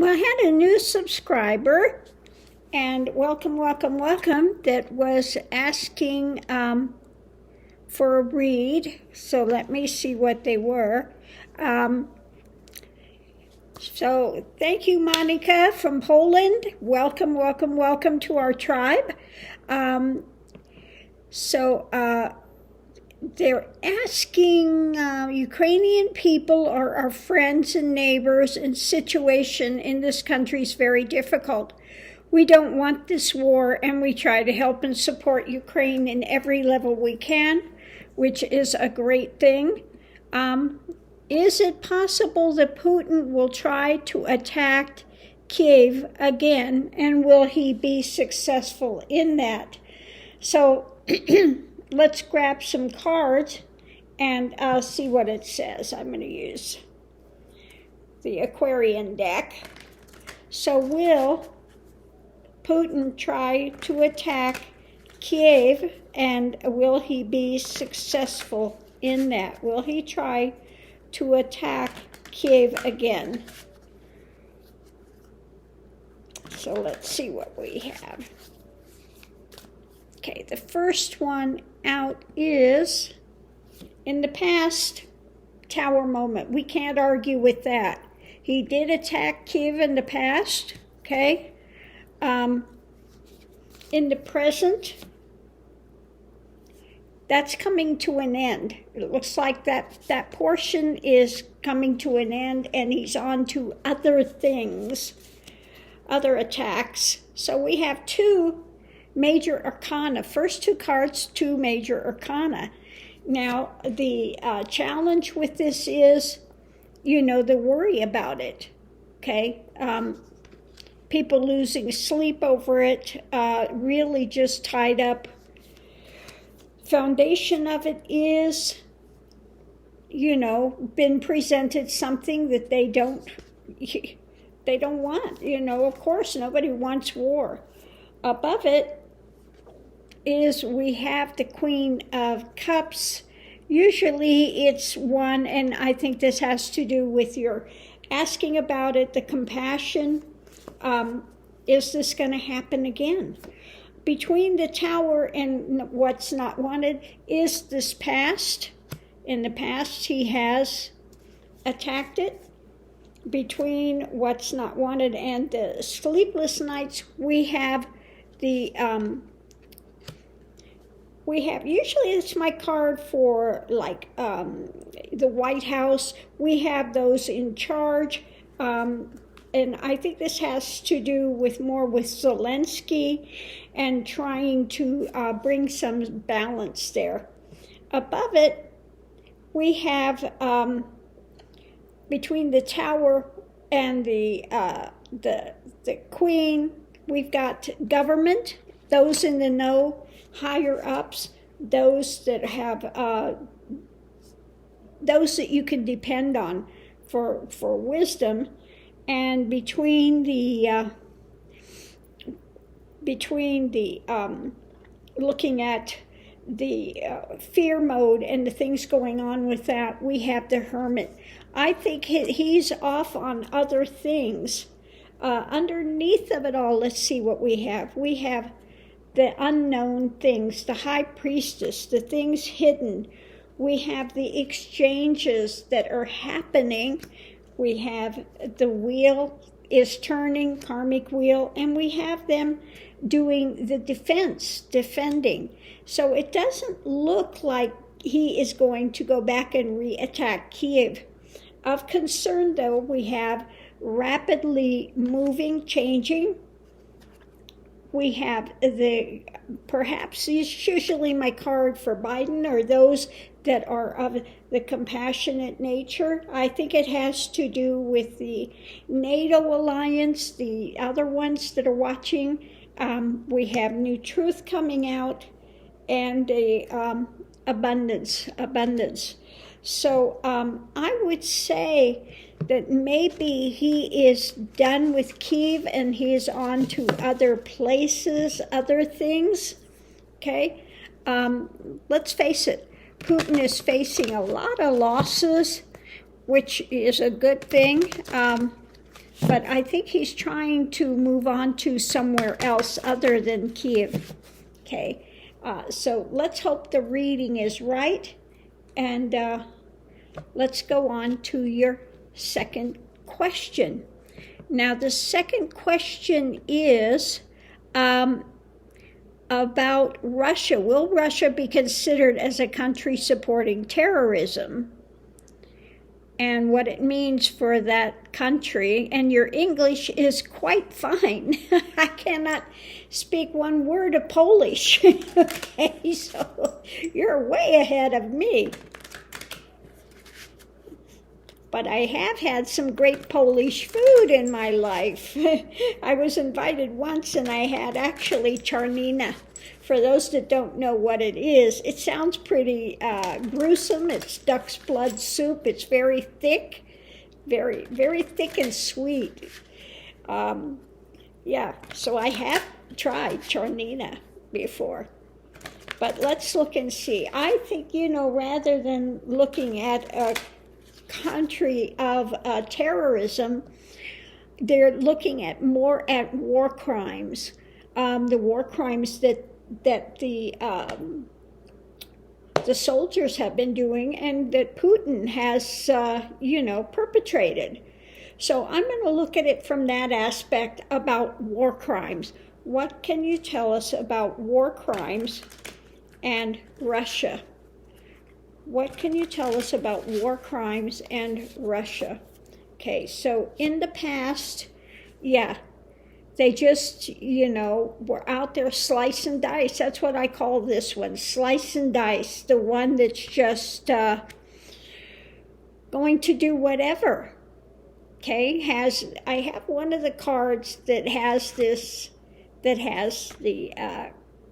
Well, I had a new subscriber, and welcome, that was asking for a read. So let me see what they were. So thank you, Monica from Poland. Welcome to our tribe. They're asking Ukrainian people are our friends and neighbors, and situation in this country is very difficult. We don't want this war, and we try to help and support Ukraine in every level we can, which is a great thing. Is it possible that Putin will try to attack Kiev again, and will he be successful in that? So let's grab some cards and see what it says. I'm going to use the Aquarian deck. So will Putin try to attack Kiev, and will he be successful in that? Will he try to attack Kiev again? So let's see what we have. Okay, the first one out is, in the past, Tower moment. We can't argue with that. He did attack Kiev in the past, okay? In the present, that's coming to an end. It looks like that portion is coming to an end, and he's on to other things, other attacks. So we have two major arcana. First two cards, two major arcana. Now, the challenge with this is, the worry about it, okay? People losing sleep over it, really just tied up. Foundation of it is, been presented something that they don't want. Of course, nobody wants war. Above it is we have the Queen of Cups. Usually it's one, and I think this has to do with your asking about it, the compassion. Is this going to happen again? Between the Tower and what's not wanted is this past. In the past, he has attacked it. Between what's not wanted and the sleepless nights, we have the usually it's my card for the White House. We have those in charge, and I think this has to do with more with Zelensky and trying to bring some balance there. Above it, we have between the Tower and the Queen, we've got government, those in the know, higher ups, those that have those that you can depend on for wisdom. And between the looking at the fear mode and the things going on with that, we have the Hermit. I think he's off on other things. Underneath of it all, let's see what we have. We have the unknown things, the High Priestess, the things hidden. We have the exchanges that are happening. We have the wheel is turning, karmic wheel, and we have them doing the defending. So it doesn't look like he is going to go back and re-attack Kiev. Of concern, though, we have rapidly moving, changing. We have perhaps usually my card for Biden are those that are of the compassionate nature. I think it has to do with the NATO alliance, the other ones that are watching. We have new truth coming out, and the abundance. So I would say that maybe he is done with Kiev and he is on to other places, other things, okay? Let's face it, Putin is facing a lot of losses, which is a good thing. But I think he's trying to move on to somewhere else other than Kiev. Okay, so let's hope the reading is right, and let's go on to your second question. Now, the second question is about Russia. Will Russia be considered as a country supporting terrorism? And what it means for that country. And your English is quite fine. I cannot speak one word of Polish. Okay, so you're way ahead of me. But I have had some great Polish food in my life. I was invited once and I had actually czarnina. For those that don't know what it is, it sounds pretty gruesome. It's duck's blood soup. It's very thick, very, very thick and sweet. Yeah, so I have tried czarnina before. But let's look and see. I think, rather than looking at a country of terrorism, they're looking at more at war crimes. The war crimes that the soldiers have been doing and that Putin has, perpetrated. So I'm going to look at it from that aspect about war crimes. What can you tell us about war crimes and Russia? What can you tell us about war crimes and Russia? Okay, so in the past, they just, were out there slice and dice. That's what I call this one, slice and dice, the one that's just going to do whatever. Okay, I have one of the cards that has this, that has the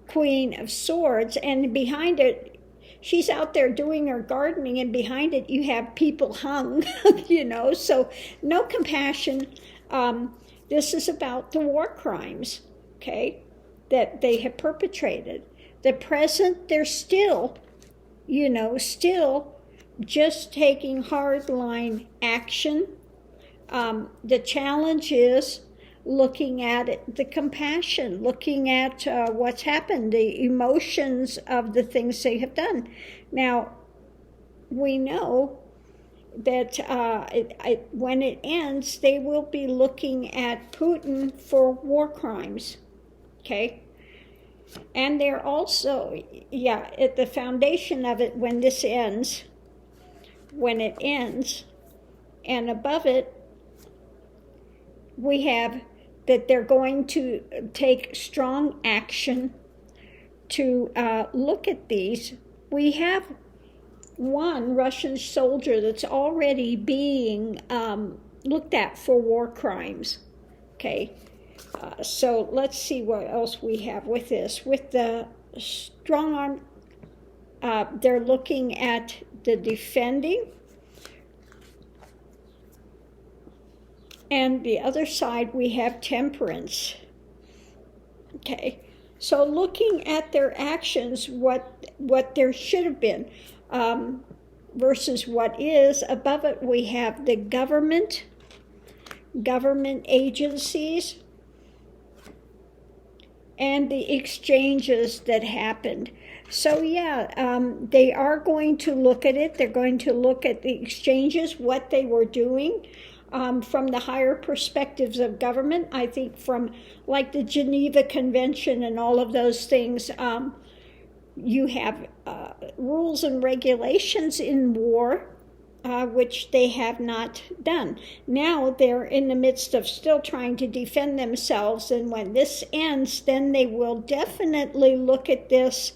Queen of Swords, and behind it, she's out there doing her gardening, and behind it you have people hung, so no compassion. This is about the war crimes, okay, that they have perpetrated. The present, they're still just taking hardline action. The challenge is looking at it, the compassion, looking at what's happened, the emotions of the things they have done. Now, we know that when it ends, they will be looking at Putin for war crimes, okay? And they're also, at the foundation of it, when it ends, and above it, we have that they're going to take strong action to look at these. We have one Russian soldier that's already being looked at for war crimes. Okay, so let's see what else we have with this. With the strong arm, they're looking at the defending. And the other side, we have temperance. Okay, so looking at their actions, what there should have been, versus what is. Above it, we have the government agencies, and the exchanges that happened. So they are going to look at it. They're going to look at the exchanges, what they were doing. From the higher perspectives of government, I think from like the Geneva Convention and all of those things, you have rules and regulations in war, which they have not done. Now they're in the midst of still trying to defend themselves, and when this ends, then they will definitely look at this,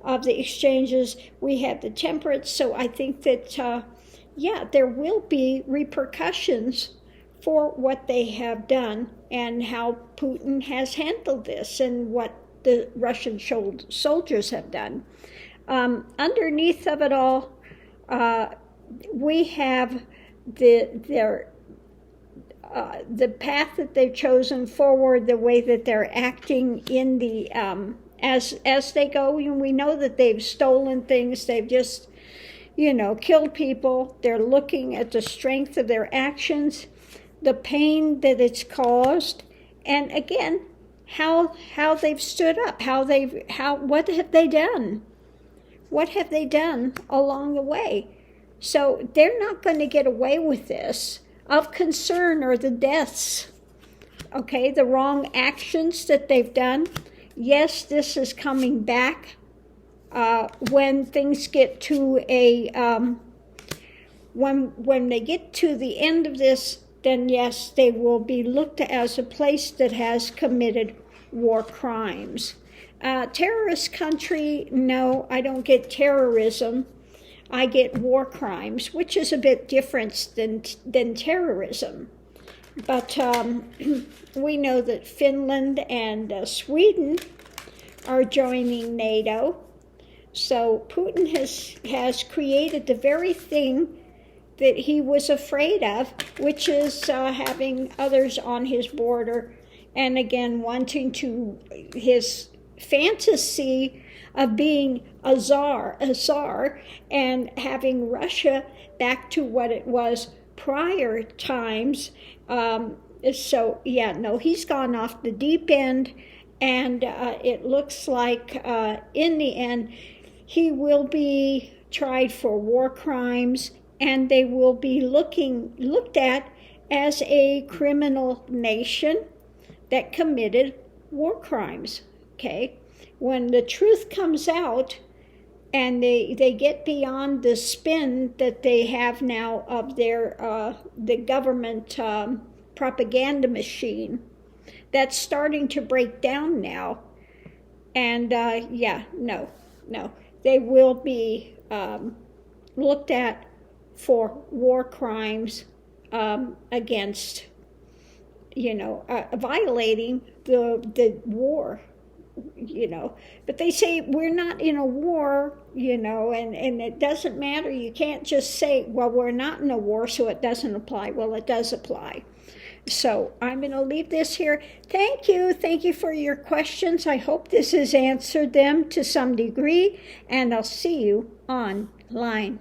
of the exchanges. We have the temperance, so I think that there will be repercussions for what they have done and how Putin has handled this and what the Russian soldiers have done. Underneath of it all, we have the path that they've chosen forward, the way that they're acting in the as they go. We know that they've stolen things. They've just killed people. They're looking at the strength of their actions. the pain that it's caused, and again, how they've stood up, what have they done? What have they done along the way? So they're not going to get away with this. Of concern are the deaths, okay, the wrong actions that they've done. Yes, this is coming back when things get to when they get to the end of this, then yes, they will be looked at as a place that has committed war crimes. Terrorist country, no, I don't get terrorism. I get war crimes, which is a bit different than terrorism. But we know that Finland and Sweden are joining NATO. So Putin has created the very thing that he was afraid of, which is having others on his border, and again wanting to, his fantasy of being a czar, and having Russia back to what it was prior times. So yeah, no, he's gone off the deep end, and it looks like in the end he will be tried for war crimes, and they will be looked at as a criminal nation that committed war crimes. Okay, when the truth comes out and they get beyond the spin that they have now of their the government propaganda machine, that's starting to break down now. And yeah, no, they will be looked at for war crimes against, violating the war. But they say we're not in a war, and it doesn't matter. You can't just say, well, we're not in a war, so it doesn't apply. Well, it does apply. So I'm going to leave this here. Thank you for your questions. I hope this has answered them to some degree, and I'll see you online.